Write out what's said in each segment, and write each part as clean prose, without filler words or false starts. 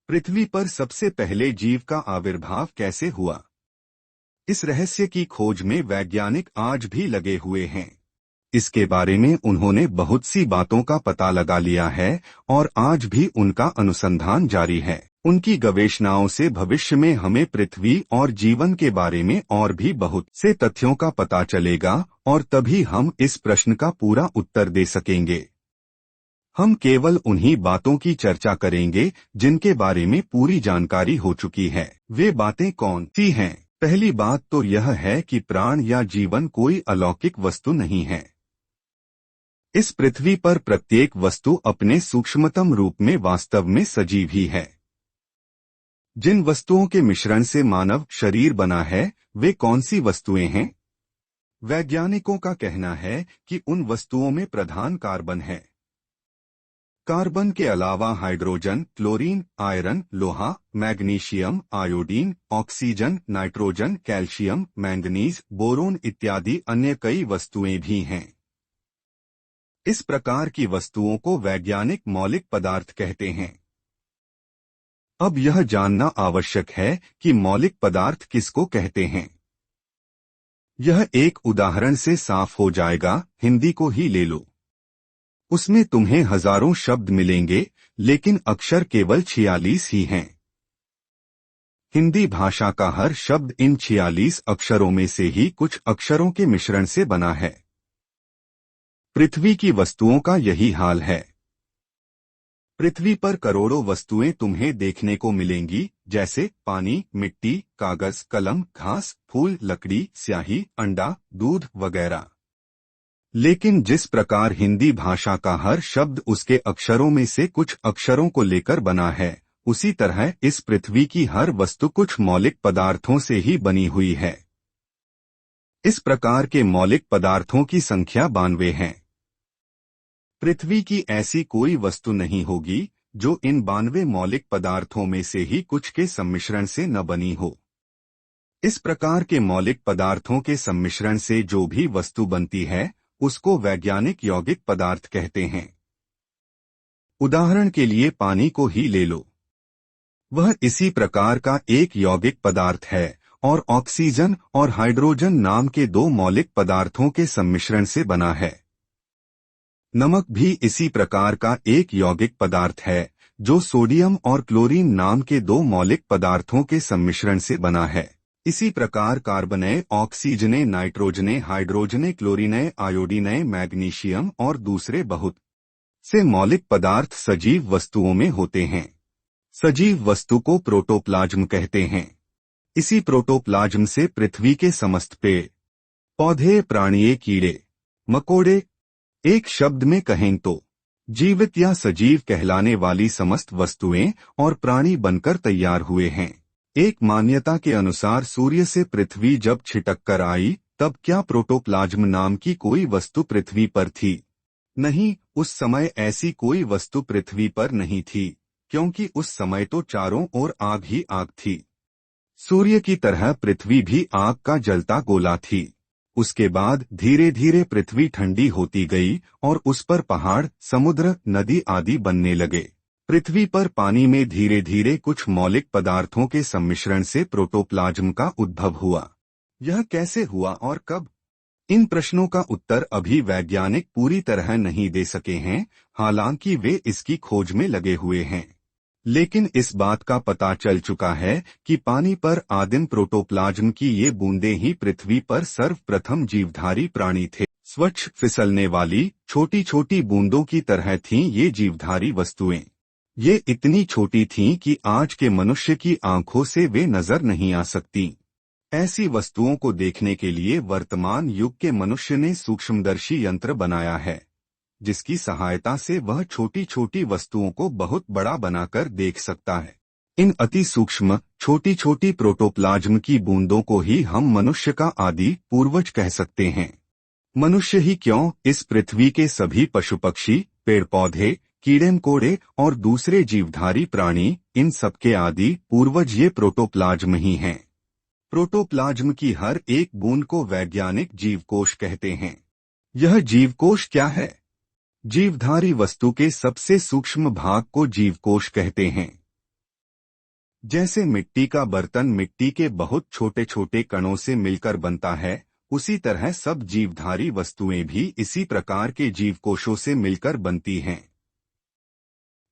पृथ्वी पर सबसे पहले जीव का आविर्भाव कैसे हुआ? इस रहस्य की खोज में वैज्ञानिक आज भी लगे हुए हैं। इसके बारे में उन्होंने बहुत सी बातों का पता लगा लिया है और आज भी उनका अनुसंधान जारी है। उनकी गवेषणाओं से भविष्य में हमें पृथ्वी और जीवन के बारे में और भी बहुत से तथ्यों का पता चलेगा और तभी हम इस प्रश्न का पूरा उत्तर दे सकेंगे। हम केवल उन्हीं बातों की चर्चा करेंगे जिनके बारे में पूरी जानकारी हो चुकी है। वे बातें कौन सी हैं? पहली बात तो यह है कि प्राण या जीवन कोई अलौकिक वस्तु नहीं है। इस पृथ्वी पर प्रत्येक वस्तु अपने सूक्ष्मतम रूप में वास्तव में सजीव ही है। जिन वस्तुओं के मिश्रण से मानव शरीर बना है, वे कौन सी वस्तुएं हैं? वैज्ञानिकों का कहना है कि उन वस्तुओं में प्रधान कार्बन है। कार्बन के अलावा हाइड्रोजन, क्लोरीन, आयरन, लोहा, magnesium, iodine, oxygen, nitrogen, calcium, manganese, boron इत्यादि अन्य कई वस्तुएं भी हैं। इस प्रकार की वस्तुओं को वैज्ञानिक मौलिक पदार्थ कहते हैं। अब यह जानना आवश्यक है कि मौलिक पदार्थ किसको कहते हैं। यह एक उदाहरण से साफ हो जाएगा। हिंदी को ही ले लो। उसमें तुम्हें हजारों शब्द मिलेंगे, लेकिन अक्षर केवल 46 ही हैं। हिंदी भाषा का हर शब्द इन 46 अक्षरों में से ही कुछ अक्षरों के मिश्रण से बना है। पृथ्वी की वस्तुओं का यही हाल है। पृथ्वी पर करोड़ों वस्तुएं तुम्हें देखने को मिलेंगी, जैसे पानी, मिट्टी, कागज, कलम, घास, फूल, लकड़ी, स्याही, अंडा, दूध वगैरह। लेकिन जिस प्रकार हिंदी भाषा का हर शब्द उसके अक्षरों में से कुछ अक्षरों को लेकर बना है, उसी तरह इस पृथ्वी की हर वस्तु कुछ मौलिक पदार्थों से ही बनी हुई है। इस प्रकार के मौलिक पदार्थों की संख्या 92 है। पृथ्वी की ऐसी कोई वस्तु नहीं होगी जो इन 92 मौलिक पदार्थों में से ही कुछ के सम्मिश्रण से न बनी हो। इस प्रकार के मौलिक पदार्थों के सम्मिश्रण से जो भी वस्तु बनती है, उसको वैज्ञानिक यौगिक पदार्थ कहते हैं। उदाहरण के लिए पानी को ही ले लो। वह इसी प्रकार का एक यौगिक पदार्थ है और ऑक्सीजन और हाइड्रोजन नाम के दो मौलिक पदार्थों के सम्मिश्रण से बना है। नमक भी इसी प्रकार का एक यौगिक पदार्थ है जो सोडियम और क्लोरीन नाम के दो मौलिक पदार्थों के सम्मिश्रण से बना है। इसी प्रकार कार्बनय, ऑक्सीजने, नाइट्रोजने, हाइड्रोजने, क्लोरीनय, आयोडीनय, मैग्नीशियम और दूसरे बहुत से मौलिक पदार्थ सजीव वस्तुओं में होते हैं। सजीव वस्तु को प्रोटोप्लाज्म कहते हैं। इसी प्रोटोप्लाज्म से पृथ्वी के समस्त पेड़ पौधे, प्राणिये, कीड़े मकोड़े, एक शब्द में कहें तो जीवित या सजीव कहलाने वाली समस्त वस्तुएं और प्राणी बनकर तैयार हुए हैं। एक मान्यता के अनुसार सूर्य से पृथ्वी जब छिटक कर आई, तब क्या प्रोटोप्लाज्म नाम की कोई वस्तु पृथ्वी पर थी? नहीं, उस समय ऐसी कोई वस्तु पृथ्वी पर नहीं थी, क्योंकि उस समय तो चारों ओर आग ही आग थी। सूर्य की तरह पृथ्वी भी आग का जलता गोला थी। उसके बाद धीरे धीरे पृथ्वी ठंडी होती गई और उस पर पहाड़, समुद्र, नदी आदि बनने लगे। पृथ्वी पर पानी में धीरे धीरे कुछ मौलिक पदार्थों के सम्मिश्रण से प्रोटोप्लाज्म का उद्भव हुआ। यह कैसे हुआ और कब? इन प्रश्नों का उत्तर अभी वैज्ञानिक पूरी तरह नहीं दे सके हैं, हालांकि वे इसकी खोज में लगे हुए हैं। लेकिन इस बात का पता चल चुका है कि पानी पर आदिम प्रोटोप्लाज्म की ये बूंदें ही पृथ्वी पर सर्वप्रथम जीवधारी प्राणी थे। स्वच्छ, फिसलने वाली छोटी छोटी बूंदों की तरह थीं ये जीवधारी वस्तुएं। ये इतनी छोटी थीं कि आज के मनुष्य की आंखों से वे नजर नहीं आ सकती। ऐसी वस्तुओं को देखने के लिए वर्तमान युग के मनुष्य ने सूक्ष्मदर्शी यंत्र बनाया है, जिसकी सहायता से वह छोटी छोटी वस्तुओं को बहुत बड़ा बनाकर देख सकता है। इन अति सूक्ष्म छोटी छोटी प्रोटोप्लाज्म की बूंदों को ही हम मनुष्य का आदि पूर्वज कह सकते हैं। मनुष्य ही क्यों, इस पृथ्वी के सभी पशु पक्षी, पेड़ पौधे, कीड़े मकोड़े और दूसरे जीवधारी प्राणी, इन सबके आदि पूर्वज ये प्रोटोप्लाज्म ही हैं। प्रोटोप्लाज्म की हर एक बूंद को वैज्ञानिक जीवकोश कहते हैं। यह जीवकोश क्या है? जीवधारी वस्तु के सबसे सूक्ष्म भाग को जीवकोश कहते हैं। जैसे मिट्टी का बर्तन मिट्टी के बहुत छोटे छोटे कणों से मिलकर बनता है, उसी तरह सब जीवधारी वस्तुएं भी इसी प्रकार के जीवकोशों से मिलकर बनती हैं।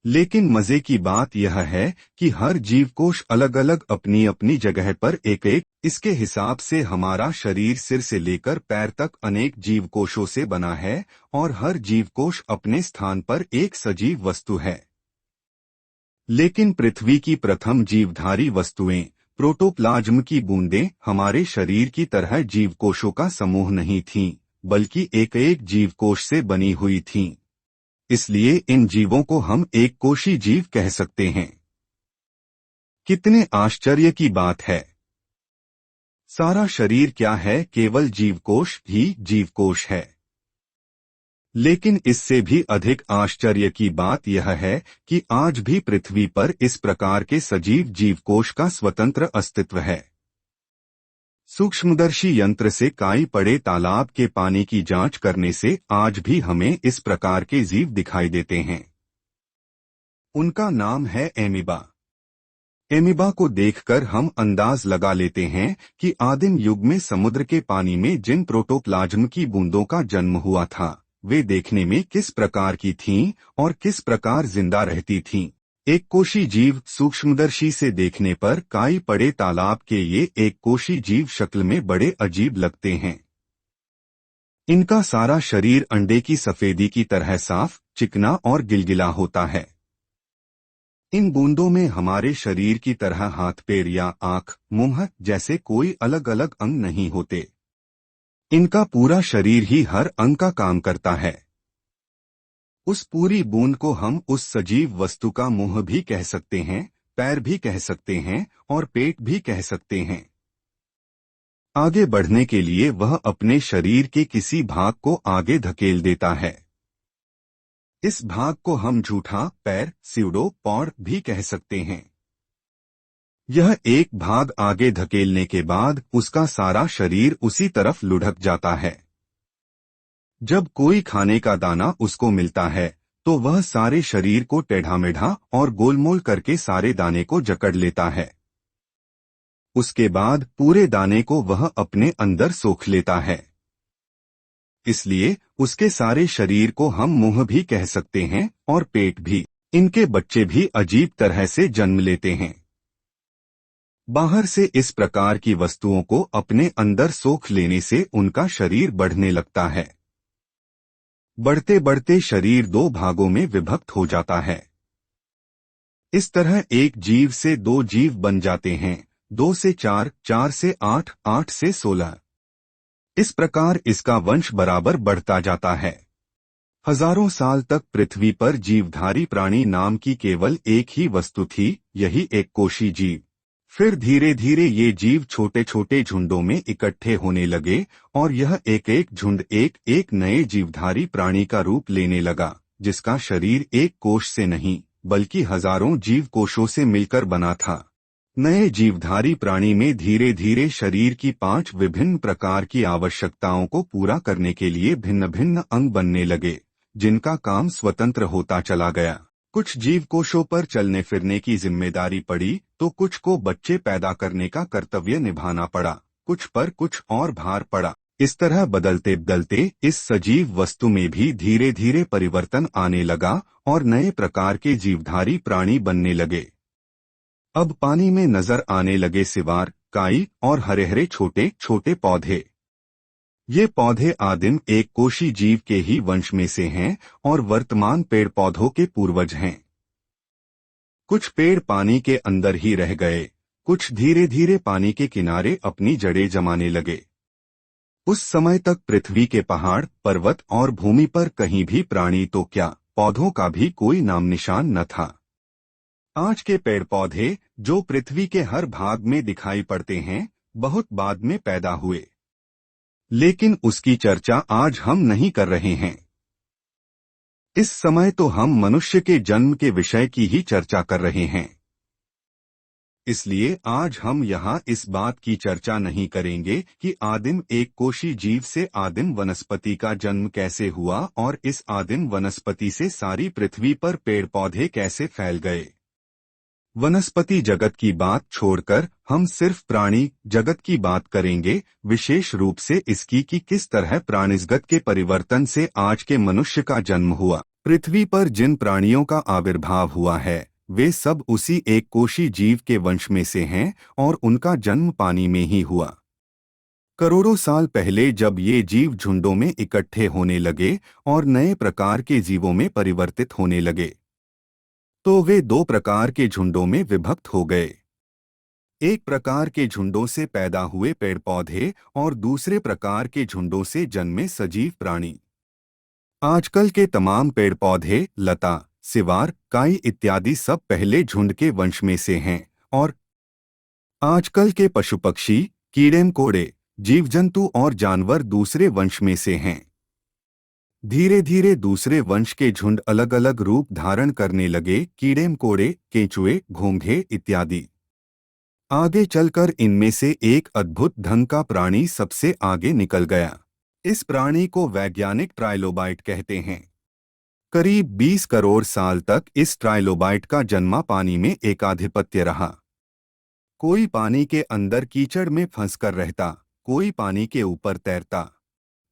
लेकिन मजे की बात यह है कि हर जीवकोश अलग अलग अपनी अपनी जगह पर एक एक, इसके हिसाब से हमारा शरीर सिर से लेकर पैर तक अनेक जीवकोशों से बना है और हर जीवकोश अपने स्थान पर एक सजीव वस्तु है। लेकिन पृथ्वी की प्रथम जीवधारी वस्तुएं, प्रोटोप्लाज्म की बूंदें, हमारे शरीर की तरह जीवकोशों का समूह नहीं थीं, बल्कि एक एक जीवकोश से बनी हुई थीं। इसलिए इन जीवों को हम एक कोशी जीव कह सकते हैं। कितने आश्चर्य की बात है! सारा शरीर क्या है, केवल जीवकोश ही जीवकोश है। लेकिन इससे भी अधिक आश्चर्य की बात यह है कि आज भी पृथ्वी पर इस प्रकार के सजीव जीवकोश का स्वतंत्र अस्तित्व है। सूक्ष्मदर्शी यंत्र से काई पड़े तालाब के पानी की जांच करने से आज भी हमें इस प्रकार के जीव दिखाई देते हैं। उनका नाम है एमीबा। एमीबा को देखकर हम अंदाज लगा लेते हैं कि आदिम युग में समुद्र के पानी में जिन प्रोटोप्लाज्म की बूंदों का जन्म हुआ था, वे देखने में किस प्रकार की थीं और किस प्रकार जिंदा रहती थीं। एक कोशी जीव सूक्ष्मदर्शी से देखने पर काई पड़े तालाब के ये एक कोशी जीव शक्ल में बड़े अजीब लगते हैं। इनका सारा शरीर अंडे की सफेदी की तरह साफ, चिकना और गिलगिला होता है। इन बूंदों में हमारे शरीर की तरह हाथ पैर या आंख, मुंह जैसे कोई अलग अलग अंग नहीं होते। इनका पूरा शरीर ही हर अंग का काम करता है। उस पूरी बूंद को हम उस सजीव वस्तु का मुंह भी कह सकते हैं, पैर भी कह सकते हैं और पेट भी कह सकते हैं। आगे बढ़ने के लिए वह अपने शरीर के किसी भाग को आगे धकेल देता है। इस भाग को हम झूठा पैर, स्यूडो पॉड भी कह सकते हैं। यह एक भाग आगे धकेलने के बाद उसका सारा शरीर उसी तरफ लुढ़क जाता है। जब कोई खाने का दाना उसको मिलता है तो वह सारे शरीर को टेढ़ा मेढ़ा और गोलमोल करके सारे दाने को जकड़ लेता है। उसके बाद पूरे दाने को वह अपने अंदर सोख लेता है। इसलिए उसके सारे शरीर को हम मुंह भी कह सकते हैं और पेट भी। इनके बच्चे भी अजीब तरह से जन्म लेते हैं। बाहर से इस प्रकार की वस्तुओं को अपने अंदर सोख लेने से उनका शरीर बढ़ने लगता है। बढ़ते बढ़ते शरीर दो भागों में विभक्त हो जाता है। इस तरह एक जीव से दो जीव बन जाते हैं, 2 से 4, 4 से 8, 8 से 16। इस प्रकार इसका वंश बराबर बढ़ता जाता है। हजारों साल तक पृथ्वी पर जीवधारी प्राणी नाम की केवल एक ही वस्तु थी, यही एक कोशी जीव। फिर धीरे धीरे ये जीव छोटे छोटे झुंडों में इकट्ठे होने लगे और यह एक एक झुंड एक एक नए जीवधारी प्राणी का रूप लेने लगा, जिसका शरीर एक कोश से नहीं बल्कि हजारों जीव कोशों से मिलकर बना था। नए जीवधारी प्राणी में धीरे धीरे शरीर की 5 विभिन्न प्रकार की आवश्यकताओं को पूरा करने के लिए भिन्न भिन्न अंग बनने लगे, जिनका काम स्वतंत्र होता चला गया। कुछ जीवकोशों पर चलने फिरने की जिम्मेदारी पड़ी तो कुछ को बच्चे पैदा करने का कर्तव्य निभाना पड़ा, कुछ पर कुछ और भार पड़ा। इस तरह बदलते बदलते इस सजीव वस्तु में भी धीरे धीरे परिवर्तन आने लगा और नए प्रकार के जीवधारी प्राणी बनने लगे। अब पानी में नजर आने लगे सिवार, काई और हरे हरे छोटे छोटे पौधे। ये पौधे आदिम एक कोशी जीव के ही वंश में से हैं और वर्तमान पेड़ पौधों के पूर्वज हैं। कुछ पेड़ पानी के अंदर ही रह गए, कुछ धीरे धीरे पानी के किनारे अपनी जड़ें जमाने लगे। उस समय तक पृथ्वी के पहाड़, पर्वत और भूमि पर कहीं भी प्राणी तो क्या, पौधों का भी कोई नाम निशान न था। आज के पेड़ पौधे जो पृथ्वी के हर भाग में दिखाई पड़ते हैं, बहुत बाद में पैदा हुए, लेकिन उसकी चर्चा आज हम नहीं कर रहे हैं। इस समय तो हम मनुष्य के जन्म के विषय की ही चर्चा कर रहे हैं। इसलिए आज हम यहाँ इस बात की चर्चा नहीं करेंगे कि आदिम एक कोशी जीव से आदिम वनस्पति का जन्म कैसे हुआ और इस आदिम वनस्पति से सारी पृथ्वी पर पेड़ पौधे कैसे फैल गए। वनस्पति जगत की बात छोड़कर हम सिर्फ प्राणी जगत की बात करेंगे, विशेष रूप से इसकी कि किस तरह प्राणिजगत के परिवर्तन से आज के मनुष्य का जन्म हुआ। पृथ्वी पर जिन प्राणियों का आविर्भाव हुआ है वे सब उसी एक कोशी जीव के वंश में से हैं और उनका जन्म पानी में ही हुआ। करोड़ों साल पहले जब ये जीव झुंडों में इकट्ठे होने लगे और नए प्रकार के जीवों में परिवर्तित होने लगे तो वे दो प्रकार के झुंडों में विभक्त हो गए। एक प्रकार के झुंडों से पैदा हुए पेड़ पौधे और दूसरे प्रकार के झुंडों से जन्मे सजीव प्राणी। आजकल के तमाम पेड़ पौधे, लता, सिवार, काई इत्यादि सब पहले झुंड के वंश में से हैं और आजकल के पशु पक्षी, कीड़े मकोड़े, जीव जंतु और जानवर दूसरे वंश में से हैं। धीरे धीरे दूसरे वंश के झुंड अलग अलग रूप धारण करने लगे, कीड़े मकोड़े, केंचुए, घोंघे इत्यादि। आगे चलकर इनमें से एक अद्भुत ढंग का प्राणी सबसे आगे निकल गया। इस प्राणी को वैज्ञानिक ट्राइलोबाइट कहते हैं। करीब 20 करोड़ साल तक इस ट्राइलोबाइट का जन्मा पानी में एकाधिपत्य रहा। कोई पानी के अंदर कीचड़ में फंसकर रहता, कोई पानी के ऊपर तैरता।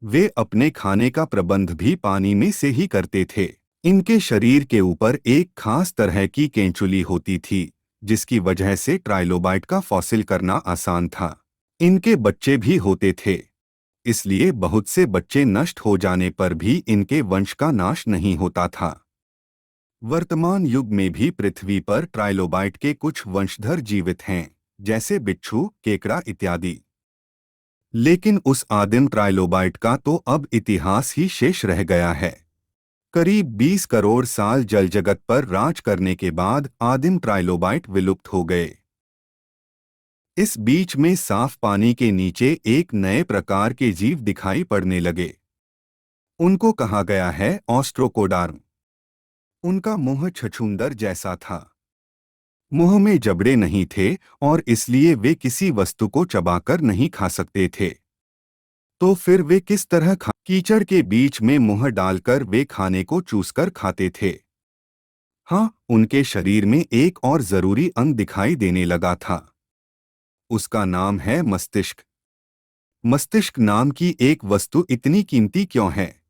वे अपने खाने का प्रबंध भी पानी में से ही करते थे। इनके शरीर के ऊपर एक खास तरह की केंचुली होती थी, जिसकी वजह से ट्राइलोबाइट का फॉसिल करना आसान था। इनके बच्चे भी होते थे, इसलिए बहुत से बच्चे नष्ट हो जाने पर भी इनके वंश का नाश नहीं होता था। वर्तमान युग में भी पृथ्वी पर ट्राइलोबाइट के कुछ वंशधर जीवित हैं, जैसे बिच्छू, केकड़ा इत्यादि। लेकिन उस आदिम ट्राइलोबाइट का तो अब इतिहास ही शेष रह गया है। करीब 20 करोड़ साल जल जगत पर राज करने के बाद आदिम ट्राइलोबाइट विलुप्त हो गए। इस बीच में साफ पानी के नीचे एक नए प्रकार के जीव दिखाई पड़ने लगे। उनको कहा गया है ऑस्ट्रोकोडार्म। उनका मुंह छछूंदर जैसा था। मुंह में जबड़े नहीं थे और इसलिए वे किसी वस्तु को चबाकर नहीं खा सकते थे। तो फिर वे किस तरह कीचड़ के बीच में मुंह डालकर वे खाने को चूसकर खाते थे। हाँ, उनके शरीर में एक और जरूरी अंग दिखाई देने लगा था। उसका नाम है मस्तिष्क। मस्तिष्क नाम की एक वस्तु इतनी कीमती क्यों है?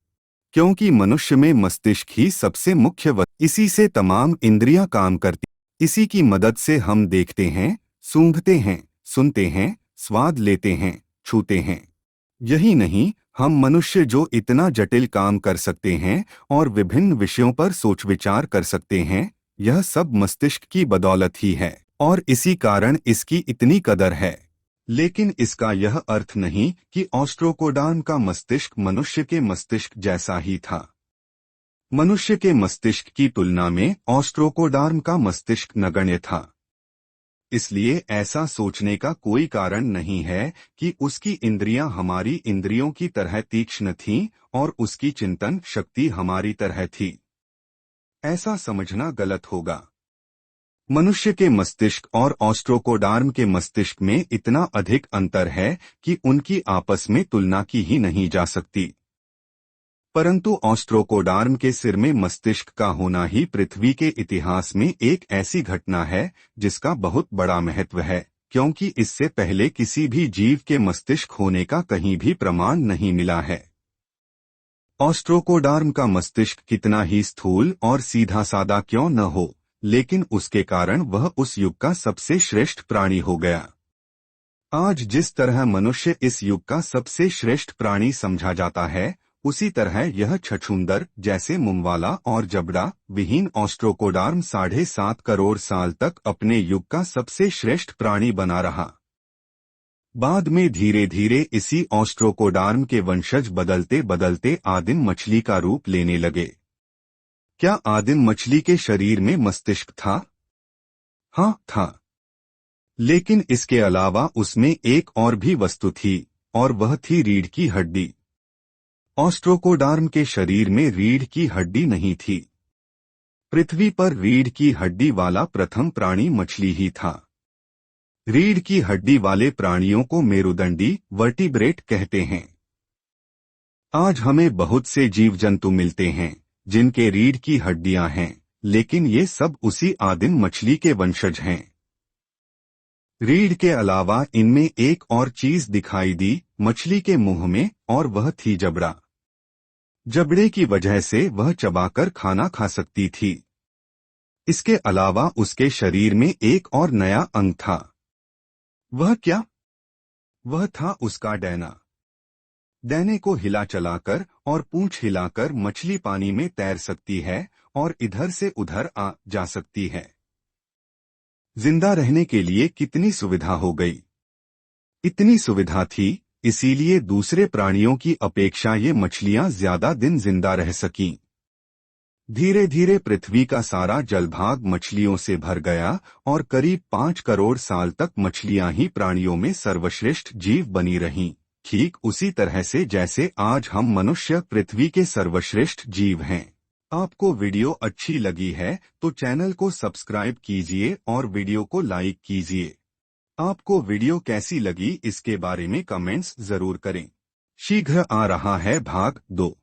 क्योंकि मनुष्य में मस्तिष्क ही सबसे मुख्य वस्तु। इसी से तमाम इंद्रियां काम करती। इसी की मदद से हम देखते हैं, सूंघते हैं, सुनते हैं, स्वाद लेते हैं, छूते हैं। यही नहीं, हम मनुष्य जो इतना जटिल काम कर सकते हैं और विभिन्न विषयों पर सोच विचार कर सकते हैं, यह सब मस्तिष्क की बदौलत ही है और इसी कारण इसकी इतनी कदर है। लेकिन इसका यह अर्थ नहीं कि ऑस्ट्रोकोडार्म का मस्तिष्क मनुष्य के मस्तिष्क जैसा ही था। मनुष्य के मस्तिष्क की तुलना में ऑस्ट्रोकोडार्म का मस्तिष्क नगण्य था। इसलिए ऐसा सोचने का कोई कारण नहीं है कि उसकी इंद्रियां हमारी इंद्रियों की तरह तीक्ष्ण थीं और उसकी चिंतन शक्ति हमारी तरह थी। ऐसा समझना गलत होगा। मनुष्य के मस्तिष्क और ऑस्ट्रोकोडार्म के मस्तिष्क में इतना अधिक अंतर है कि उनकी आपस में तुलना की ही नहीं जा सकती। परंतु ऑस्ट्रोकोडार्म के सिर में मस्तिष्क का होना ही पृथ्वी के इतिहास में एक ऐसी घटना है जिसका बहुत बड़ा महत्व है, क्योंकि इससे पहले किसी भी जीव के मस्तिष्क होने का कहीं भी प्रमाण नहीं मिला है। ऑस्ट्रोकोडार्म का मस्तिष्क कितना ही स्थूल और सीधा सादा क्यों न हो, लेकिन उसके कारण वह उस युग का सबसे श्रेष्ठ प्राणी हो गया। आज जिस तरह मनुष्य इस युग का सबसे श्रेष्ठ प्राणी समझा जाता है, उसी तरह यह छछूंदर जैसे मुंहवाला और जबड़ा विहीन ऑस्ट्रोकोडार्म 7.5 करोड़ साल तक अपने युग का सबसे श्रेष्ठ प्राणी बना रहा। बाद में धीरे धीरे इसी ऑस्ट्रोकोडार्म के वंशज बदलते बदलते आदिम मछली का रूप लेने लगे। क्या आदिम मछली के शरीर में मस्तिष्क था? हाँ, था। लेकिन इसके अलावा उसमें एक और भी वस्तु थी और वह थी रीढ़ की हड्डी। ऑस्ट्रोकोडार्म के शरीर में रीढ़ की हड्डी नहीं थी। पृथ्वी पर रीढ़ की हड्डी वाला प्रथम प्राणी मछली ही था। रीढ़ की हड्डी वाले प्राणियों को मेरुदंडी वर्टिब्रेट कहते हैं। आज हमें बहुत से जीव जंतु मिलते हैं जिनके रीढ़ की हड्डियां हैं, लेकिन ये सब उसी आदिम मछली के वंशज हैं। रीढ़ के अलावा इनमें एक और चीज दिखाई दी मछली के मुंह में, और वह थी जबड़ा। जबड़े की वजह से वह चबाकर खाना खा सकती थी। इसके अलावा उसके शरीर में एक और नया अंग था। वह क्या? वह था उसका डैना। डैने को हिला चलाकर और पूंछ हिलाकर मछली पानी में तैर सकती है और इधर से उधर आ जा सकती है। जिंदा रहने के लिए कितनी सुविधा हो गई। इतनी सुविधा थी, इसीलिए दूसरे प्राणियों की अपेक्षा ये मछलियां ज्यादा दिन जिंदा रह सकीं। धीरे धीरे पृथ्वी का सारा जलभाग मछलियों से भर गया और करीब 5 करोड़ साल तक मछलियां ही प्राणियों में सर्वश्रेष्ठ जीव बनी रहीं, ठीक उसी तरह से जैसे आज हम मनुष्य पृथ्वी के सर्वश्रेष्ठ जीव हैं। आपको वीडियो अच्छी लगी है तो चैनल को सब्सक्राइब कीजिए और वीडियो को लाइक कीजिए। आपको वीडियो कैसी लगी इसके बारे में कमेंट्स जरूर करें। शीघ्र आ रहा है भाग 2।